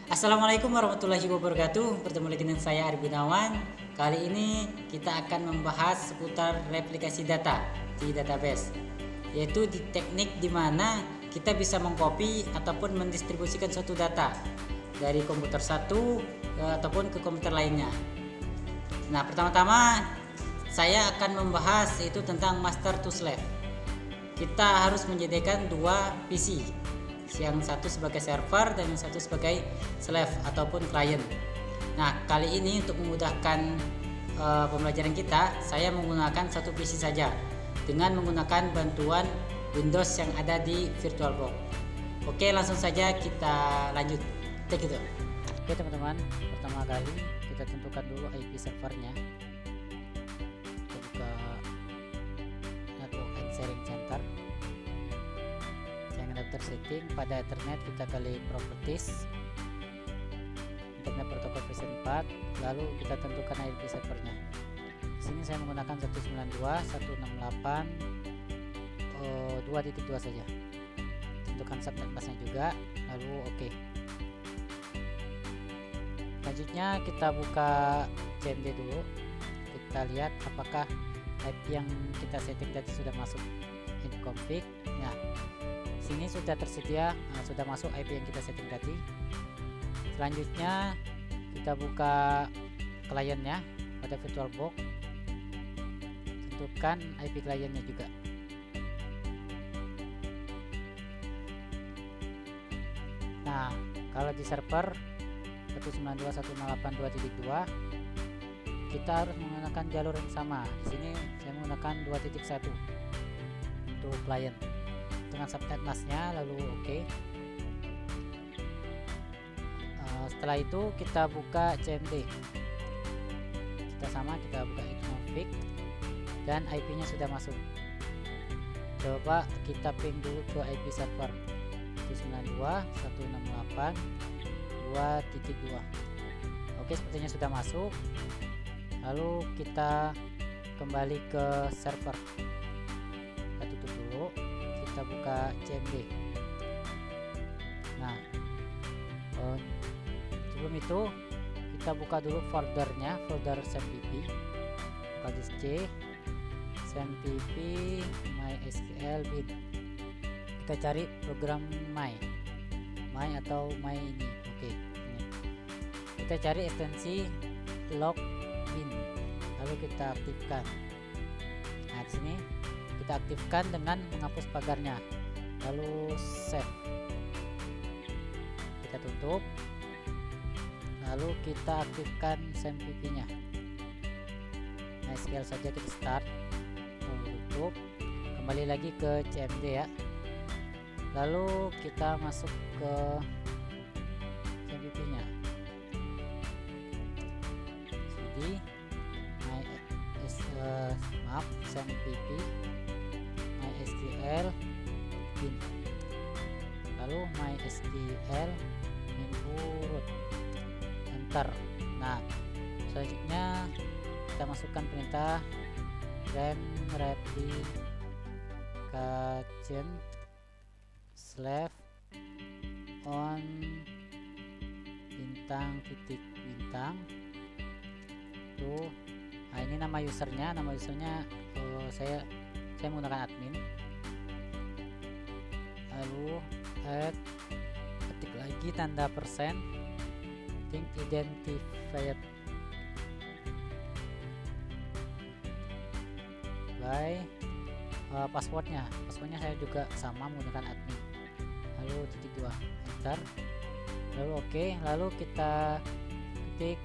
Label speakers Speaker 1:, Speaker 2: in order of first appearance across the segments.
Speaker 1: Assalamualaikum warahmatullahi wabarakatuh. Bertemu lagi dengan saya Arif Gunawan. Kali ini kita akan membahas seputar replikasi data di database, yaitu di teknik di mana kita bisa mengcopy ataupun mendistribusikan suatu data dari komputer satu ataupun ke komputer lainnya. Nah, pertama-tama saya akan membahas itu tentang master to slave. Kita harus menyediakan dua PC, yang satu sebagai server dan yang satu sebagai slave ataupun client. Nah, kali ini untuk memudahkan pembelajaran kita, saya menggunakan satu PC saja dengan menggunakan bantuan Windows yang ada di VirtualBox. Oke, langsung saja kita lanjut. Take it. Oke teman-teman, pertama kali kita tentukan dulu IP servernya. Kita buka network and sharing center. Adapter setting, pada Ethernet kita klik properties, Internet Protocol version 4, lalu kita tentukan IP servernya. Di sini saya menggunakan 192.168.2.2 saja. Tentukan subnet masknya juga, lalu oke. Selanjutnya kita buka CMD dulu. Kita lihat apakah IP yang kita setting tadi sudah masuk in config. Nah, sini sudah tersedia, sudah masuk IP yang kita setting tadi. Selanjutnya kita buka kliennya pada VirtualBox, tentukan IP kliennya juga. Nah, kalau di server 192.168.2.2 kita harus menggunakan jalur yang sama. Di sini saya menggunakan 2.1 untuk klien dengan subnet masknya, lalu oke. Setelah itu kita buka CMD, kita buka itu config dan IP nya sudah masuk. Coba kita ping dulu ke IP server 192.168.2.2. Oke, sepertinya sudah masuk. Lalu kita kembali ke server, kita tutup dulu, kita buka CMD. Nah, sebelum itu kita buka dulu foldernya, folder SAMPP. Buka disk C, SAMPP MySQL bin. Kita cari program my atau my ini. Oke, ini. Kita cari ekstensi log bin, lalu kita aktifkan. Nah, di sini kita aktifkan dengan menghapus pagarnya, lalu save, kita tutup, lalu kita aktifkan SAMPP nya. MySQL saja kita start, lalu tutup, kembali lagi ke CMD ya, lalu kita masuk ke SAMPP nya. Jadi SAMPP MySQL bin, lalu MySQL root, enter. Nah, selanjutnya kita masukkan perintah run replication slave on bintang tuh. Nah, ini nama usernya saya menggunakan admin. Lalu ketik lagi tanda persen think identified by passwordnya saya juga sama menggunakan admin, lalu titik 2, enter, lalu oke. Lalu kita ketik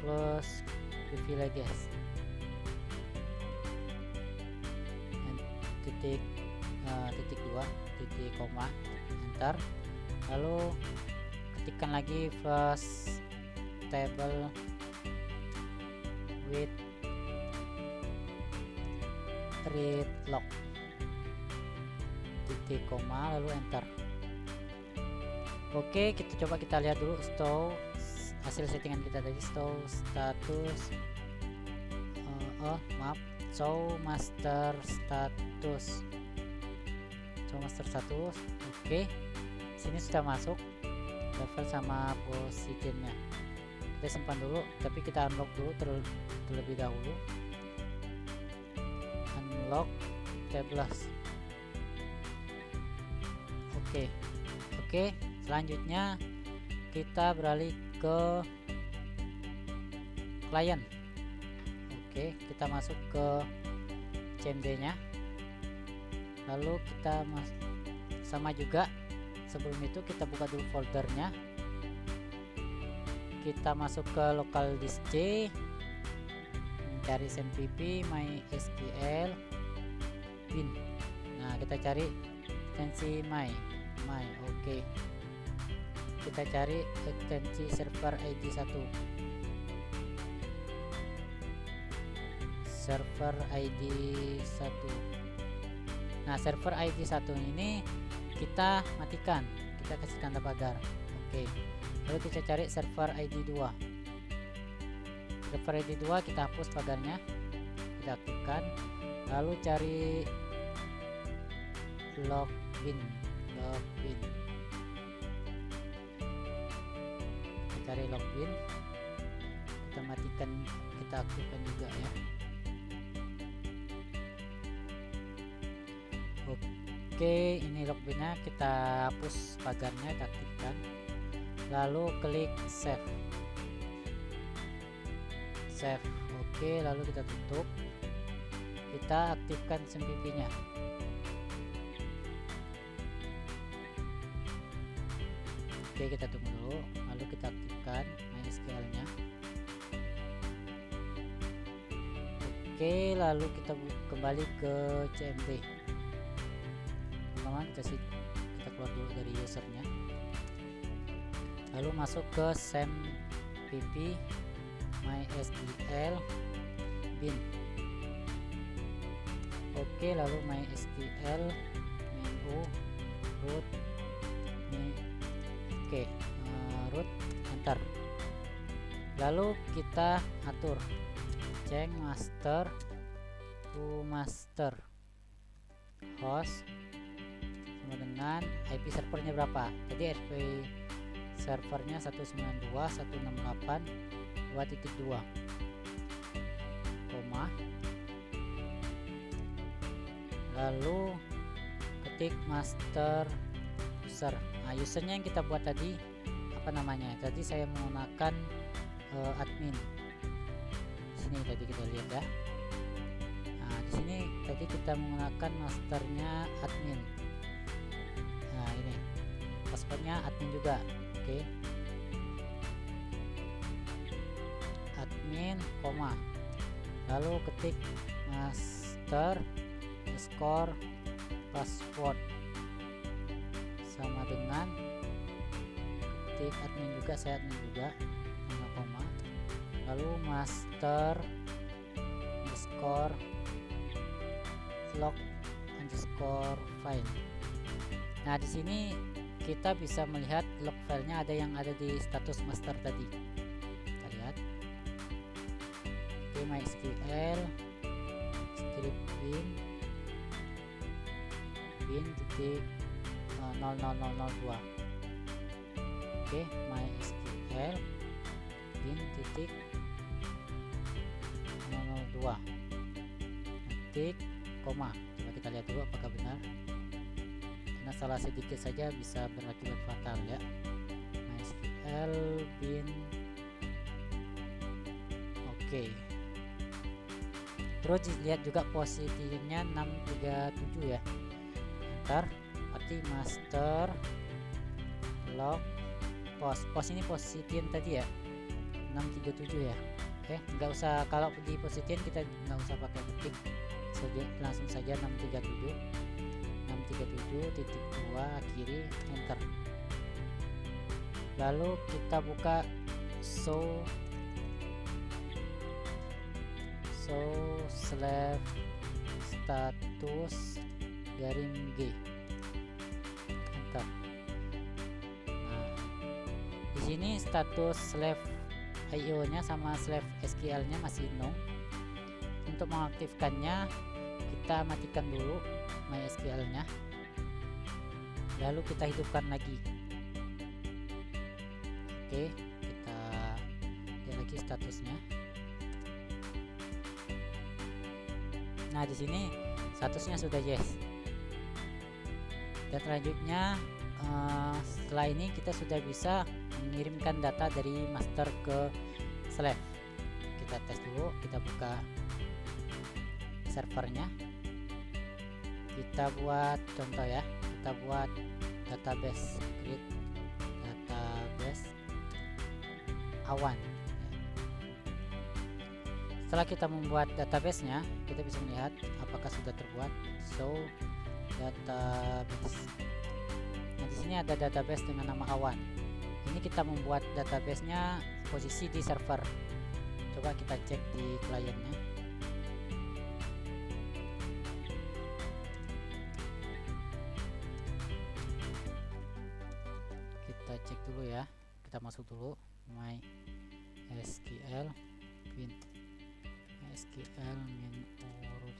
Speaker 1: flush privileges titik 2 titik koma, enter, lalu ketikkan lagi flush table with read log titik koma, lalu enter. Oke, kita lihat dulu hasil settingan kita tadi. Status show master status. Oke, sini sudah masuk. level sama positionnya. Kita simpan dulu, tapi kita unlock dulu terlebih dahulu. Unlock tablets. Oke, selanjutnya kita beralih ke klien. Oke, kita masuk ke CMD nya, lalu kita sama juga. Sebelum itu kita buka dulu foldernya, kita masuk ke local disk C, cari SMPP MySQL bin. Nah, kita cari ekstensi my. Oke, kita cari ekstensi server ID 1, server ID 1. Nah, server ID 1 ini kita matikan, kita kasih tanda pagar. Oke, lalu kita cari server ID 2. Server ID 2 kita hapus pagarnya, kita aktifkan, lalu cari login. Kita cari login, kita matikan, kita aktifkan juga ya. Oke, ini loginnya, kita hapus pagarnya, kita aktifkan, lalu klik save. Oke, lalu kita tutup, kita aktifkan SMPP nya. Oke, kita tunggu dulu, lalu kita aktifkan MySQL nya. Oke, lalu kita kembali ke CMD. Kita keluar dulu dari usernya, lalu masuk ke SMPP MySQL bin. Oke, lalu MySQL menu root root enter, lalu kita atur change master to master host sama dengan IP servernya berapa. Jadi IP servernya 192.168.2.2, koma, lalu ketik master user. Nah, usernya yang kita buat tadi apa namanya? Tadi saya menggunakan admin. Di sini tadi kita lihat ya. Nah, di sini tadi kita menggunakan masternya admin. Nah, ini passwordnya admin juga. Oke. Admin, koma. Lalu ketik master underscore password sama dengan ketik admin juga, saya admin juga, sama koma, lalu master underscore log underscore file. Nah, di sini kita bisa melihat log filenya ada yang ada di status master tadi. Kita lihat. Oke, MySQL script bin titik 00002. Oke, MySQL bin titik 002 titik koma. Coba kita lihat dulu apakah benar, karena salah sedikit saja bisa berakibat fatal ya. MySQL bin. Oke, terus lihat juga posisinya 637 ya. Enter, arti master log post ini position tadi ya, 637 ya. Oke, nggak usah, kalau di position kita nggak usah pakai ketik saja, langsung saja 637.2 kiri, enter. Lalu kita buka show slash status garing G, enter. Nah, di sini status slash IO nya sama slash SQL nya masih no. Untuk mengaktifkannya kita matikan dulu MySQL nya, lalu kita hidupkan lagi. Oke, kita lihat lagi statusnya. Nah, di sini statusnya sudah yes. Dan selanjutnya setelah ini kita sudah bisa mengirimkan data dari master ke slave. Kita tes dulu, kita buka servernya, kita buat contoh ya, kita buat database, create database awan. Setelah kita membuat database-nya, kita bisa melihat apakah sudah terbuat. So database. Nah, di sini ada database dengan nama awan. Ini kita membuat database-nya posisi di server. Coba kita cek di kliennya. Kita cek dulu ya. Kita masuk dulu MySQL min urut.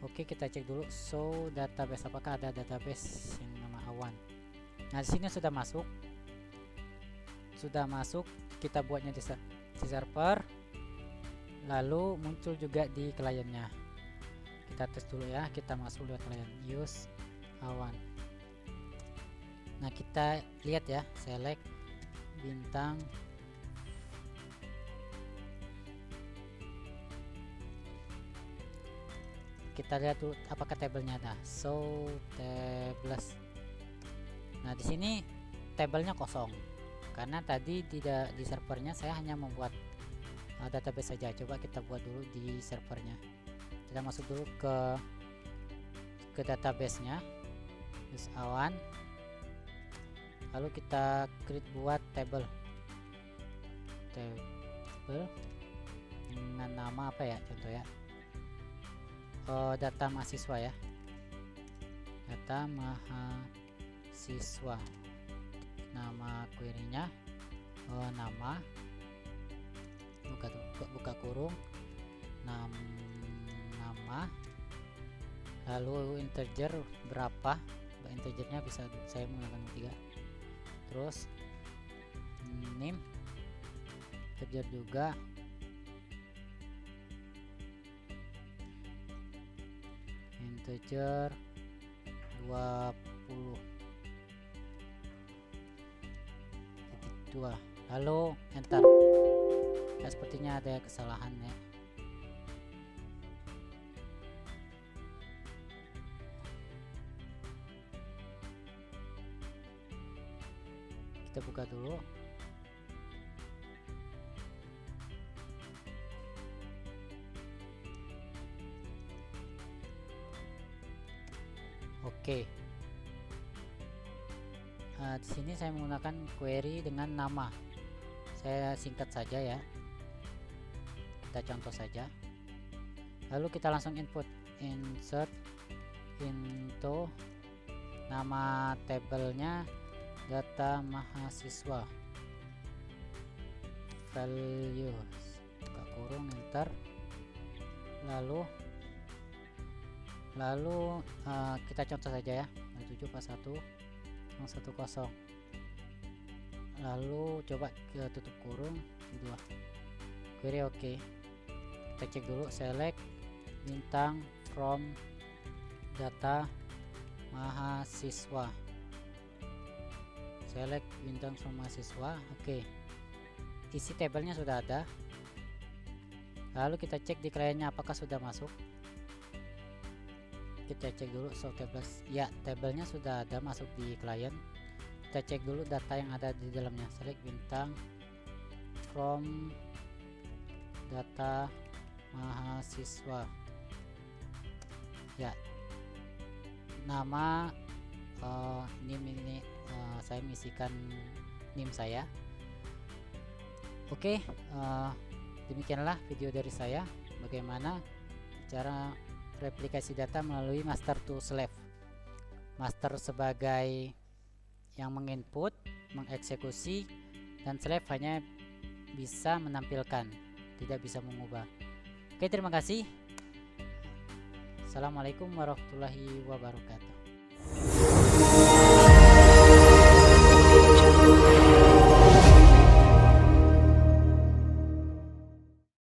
Speaker 1: Oke, kita cek dulu. So database, apakah ada database yang nama awan. Nah, di sini sudah masuk. Kita buatnya di server, lalu muncul juga di kliennya. Kita tes dulu ya, kita masuk lewat klien use awan. Nah, kita lihat ya, select bintang. Kita lihat dulu apakah tabelnya ada. So tables. Nah, di sini tabelnya kosong karena tadi tidak di servernya, saya hanya membuat database saja. Coba kita buat dulu di servernya. Kita masuk dulu ke database-nya, use awan. Lalu kita create buat table dengan nama apa ya, contoh ya, data mahasiswa ya, data mahasiswa. Nama query-nya nama, buka kurung, nama, lalu integer berapa, integernya bisa saya menggunakan 3, terus name integer juga, integer 20, lalu enter. Ya, sepertinya ada kesalahan ya. Kita buka dulu. Oke. Di sini saya menggunakan query dengan nama. Saya singkat saja ya. Kita contoh saja. Lalu kita langsung input, insert into nama tabelnya data mahasiswa, values, buka kurung, enter. Lalu kita contoh saja ya, 741 10. Lalu coba ke tutup kurung 2, query oke. Kita cek dulu, select bintang from data mahasiswa, select bintang from mahasiswa. Oke, isi tabelnya sudah ada. Lalu kita cek di kliennya apakah sudah masuk. Kita cek dulu show tables, ya tabelnya sudah ada masuk di klien. Kita cek dulu data yang ada di dalamnya, select bintang from data mahasiswa, ya nama ini saya mengisikan NIM saya. Oke, demikianlah video dari saya, bagaimana cara replikasi data melalui master to slave. Master sebagai yang menginput, mengeksekusi, dan slave hanya bisa menampilkan, tidak bisa mengubah. Oke, terima kasih. Assalamualaikum warahmatullahi wabarakatuh.